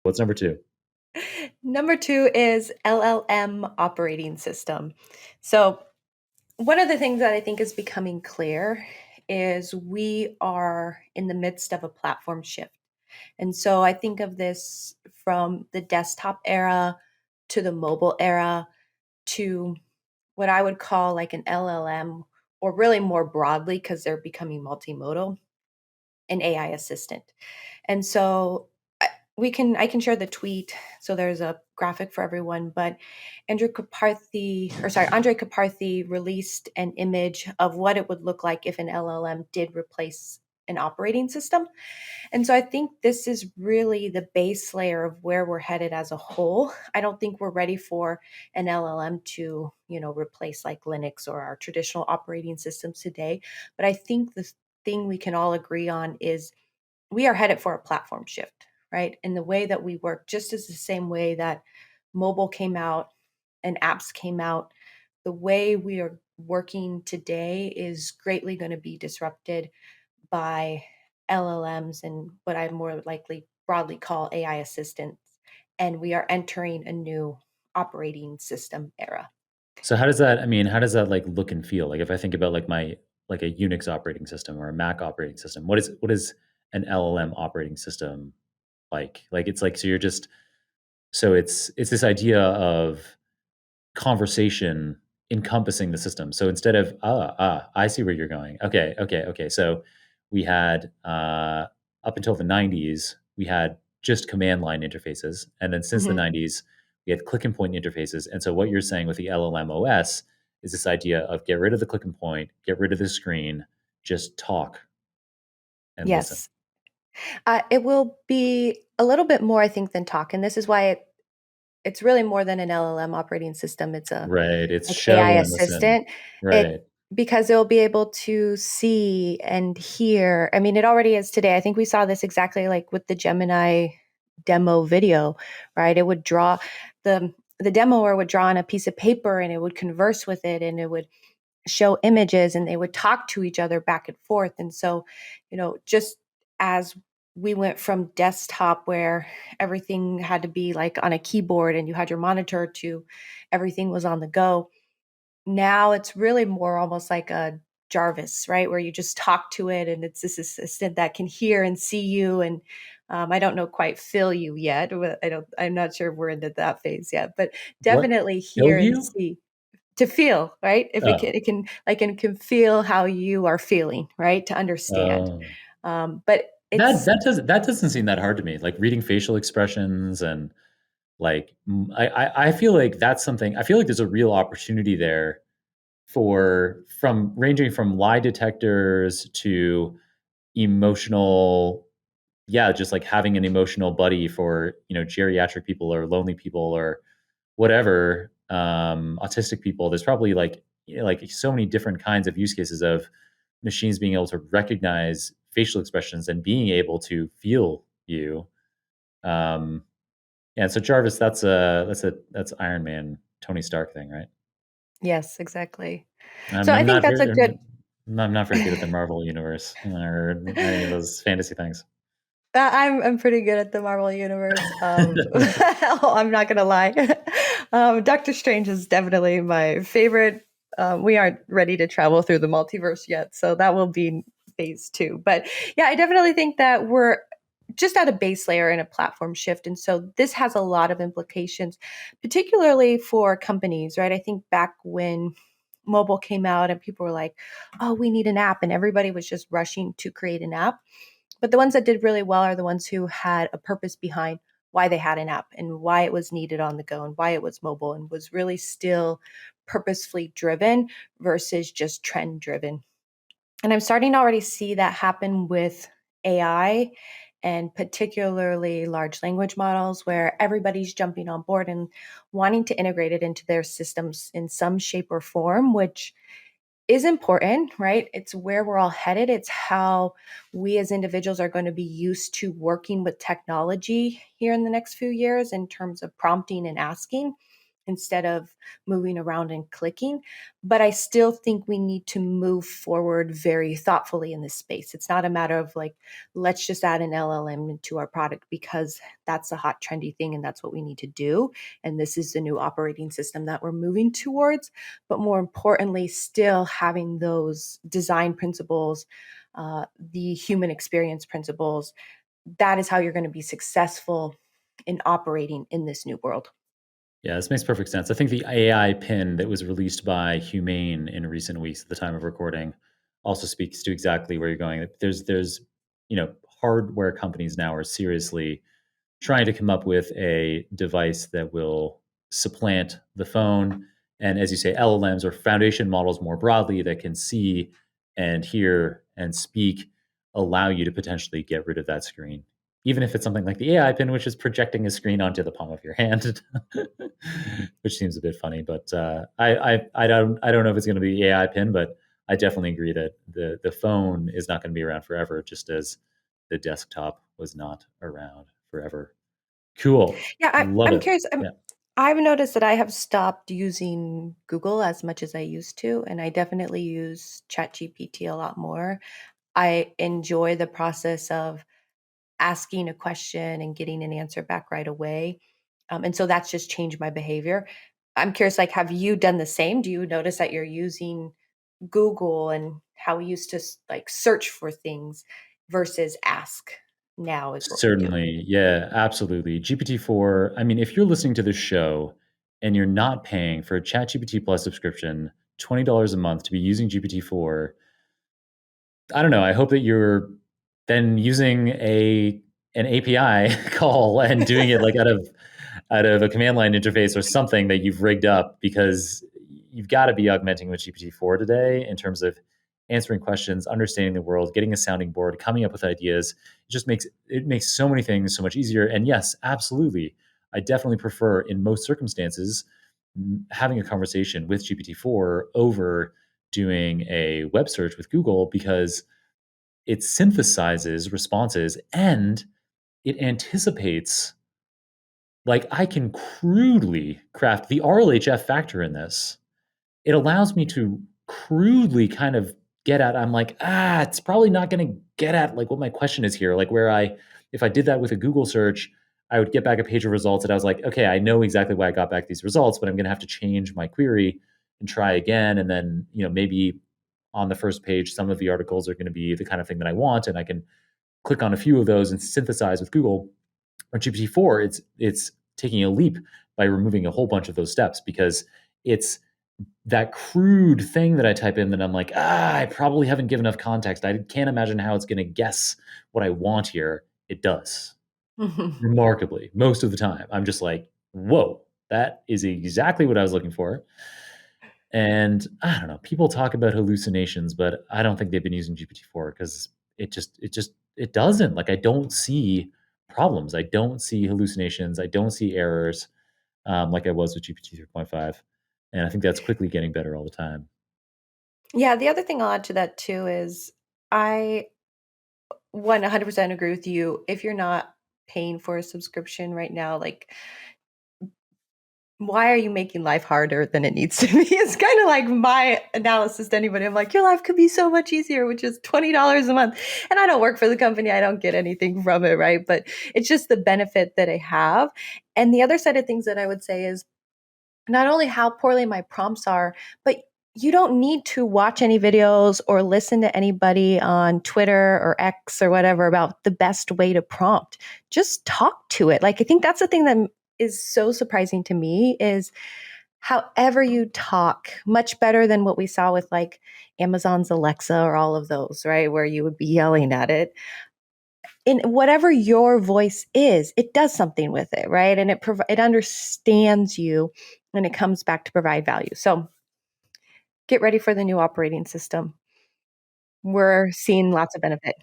What's number two? Number two is LLM operating system. So, one of the things that I think is becoming clear is we are in the midst of a platform shift. And so I think of this from the desktop era to the mobile era to what I would call like an LLM, or really more broadly, because they're becoming multimodal, an AI assistant. And so I can share the tweet. So there's a graphic for everyone, but Andre Kaparthy released an image of what it would look like if an LLM did replace an operating system. And so I think this is really the base layer of where we're headed as a whole. I don't think we're ready for an LLM to, replace like Linux or our traditional operating systems today. But I think the thing we can all agree on is we are headed for a platform shift, right? In the way that we work, just as the same way that mobile came out and apps came out, the way we are working today is greatly going to be disrupted by LLMs and what I more likely broadly call AI assistants. And we are entering a new operating system era. So how does that, I mean, how does that like look and feel? Like if I think about like a Unix operating system or a Mac operating system, what is an LLM operating system like? Like it's like, so you're just, so it's this idea of conversation encompassing the system. So instead of, I see where you're going. Okay, okay, okay. So we had, up until the 90s, we had just command line interfaces. And then since the Mhm. 90s, we had click and point interfaces. And so what you're saying with the LLM OS is this idea of get rid of the click and point, get rid of the screen, just talk and listen. Yes. It will be a little bit more, I think, than talk. And this is why it's really more than an LLM operating system. It's a Right. It's like AI show and listen. assistant. It Right. because it'll be able to see and hear. I mean, it already is today. I think we saw this exactly like with the Gemini demo video, right? It would draw the demoer would draw on a piece of paper and it would converse with it and it would show images and they would talk to each other back and forth. And so, just as we went from desktop where everything had to be like on a keyboard and you had your monitor to everything was on the go, now it's really more almost like a Jarvis, right? Where you just talk to it and it's this assistant that can hear and see you. And I don't know quite feel you yet. I'm not sure we're into that phase yet, but What? definitely Kill hear and you? see. To feel, right? If Oh. it can feel how you are feeling, right? To understand. Oh. But That it's that doesn't seem that hard to me. Like reading facial expressions and like I feel like that's something. I feel like there's a real opportunity there for from ranging from lie detectors to emotional, yeah, just like having an emotional buddy for geriatric people or lonely people or whatever, autistic people. There's probably like like so many different kinds of use cases of machines being able to recognize facial expressions and being able to feel you. Um, yeah, so Jarvis, that's Iron Man, Tony Stark thing, right? yes, exactly. I'm, So I I'm think not that's a very good I'm not very good at the Marvel universe or any of those fantasy things. I'm pretty good at the Marvel universe. I'm not gonna lie. Doctor Strange is definitely my favorite. We aren't ready to travel through the multiverse yet, so that will be phase two. But yeah, I definitely think that we're just at a base layer in a platform shift, and so this has a lot of implications, particularly for companies. Right? I think back when mobile came out and people were like, "Oh, we need an app," and everybody was just rushing to create an app, but the ones that did really well are the ones who had a purpose behind why they had an app and why it was needed on the go and why it was mobile and was really still purposefully driven versus just trend driven. And I'm starting to already see that happen with AI and particularly large language models where everybody's jumping on board and wanting to integrate it into their systems in some shape or form, which is important, right? It's where we're all headed. It's how we as individuals are going to be used to working with technology here in the next few years in terms of prompting and asking. instead of moving around and clicking. But I still think we need to move forward very thoughtfully in this space. It's not a matter of like, let's just add an LLM into our product because that's a hot, trendy thing and that's what we need to do. And this is the new operating system that we're moving towards. But more importantly, still having those design principles, the human experience principles. That is how you're going to be successful in operating in this new world. Yeah, this makes perfect sense. I think the AI pin that was released by Humane in recent weeks at the time of recording also speaks to exactly where you're going. There's hardware companies now are seriously trying to come up with a device that will supplant the phone. And as you say, LLMs or foundation models more broadly that can see and hear and speak allow you to potentially get rid of that screen. Even if it's something like the AI pin, which is projecting a screen onto the palm of your hand, which seems a bit funny. But I don't know if it's going to be the AI pin, but I definitely agree that the phone is not going to be around forever, just as the desktop was not around forever. Cool. Yeah, Love I'm it. curious. Yeah. I've noticed that I have stopped using Google as much as I used to, and I definitely use ChatGPT a lot more. I enjoy the process of asking a question and getting an answer back right away. And so that's just changed my behavior. I'm curious, like, have you done the same? Do you notice that you're using Google and how we used to like search for things versus ask now is what we do? Certainly. Yeah, absolutely. GPT-4, I mean, if you're listening to this show and you're not paying for a ChatGPT Plus subscription, $20 a month to be using GPT-4, I don't know. I hope that you're then using an API call and doing it like out of a command line interface or something that you've rigged up, because you've got to be augmenting with GPT-4 today in terms of answering questions, understanding the world, getting a sounding board, coming up with ideas. It makes so many things so much easier. And yes, absolutely, I definitely prefer in most circumstances having a conversation with GPT-4 over doing a web search with Google, because it synthesizes responses and it anticipates. Like, I can crudely craft the RLHF factor in this. It allows me to crudely kind of get at, I'm like, it's probably not going to get at like what my question is here. Like, if I did that with a Google search, I would get back a page of results and I was like, okay, I know exactly why I got back these results, but I'm going to have to change my query and try again. And then, maybe on the first page, some of the articles are going to be the kind of thing that I want. And I can click on a few of those and synthesize with Google. On GPT-4, it's taking a leap by removing a whole bunch of those steps, because it's that crude thing that I type in that I'm like, I probably haven't given enough context. I can't imagine how it's going to guess what I want here. It does remarkably most of the time. I'm just like, whoa, that is exactly what I was looking for. And I don't know, people talk about hallucinations, but I don't think they've been using GPT-4, because it doesn't. Like, I don't see problems. I don't see hallucinations. I don't see errors, like I was with GPT 3.5. And I think that's quickly getting better all the time. Yeah, the other thing I'll add to that too is I 100% agree with you. If you're not paying for a subscription right now, like, why are you making life harder than it needs to be? It's kind of like my analysis to anybody. I'm like, your life could be so much easier, which is $20 a month. And I don't work for the company. I don't get anything from it, right? But it's just the benefit that I have. And the other side of things that I would say is not only how poorly my prompts are, but you don't need to watch any videos or listen to anybody on Twitter or X or whatever about the best way to prompt. Just talk to it. Like, I think that's the thing that is so surprising to me is however you talk, much better than what we saw with like Amazon's Alexa or all of those, right? Where you would be yelling at it. In whatever your voice is, it does something with it, right? And it understands you and it comes back to provide value. So get ready for the new operating system. We're seeing lots of benefit.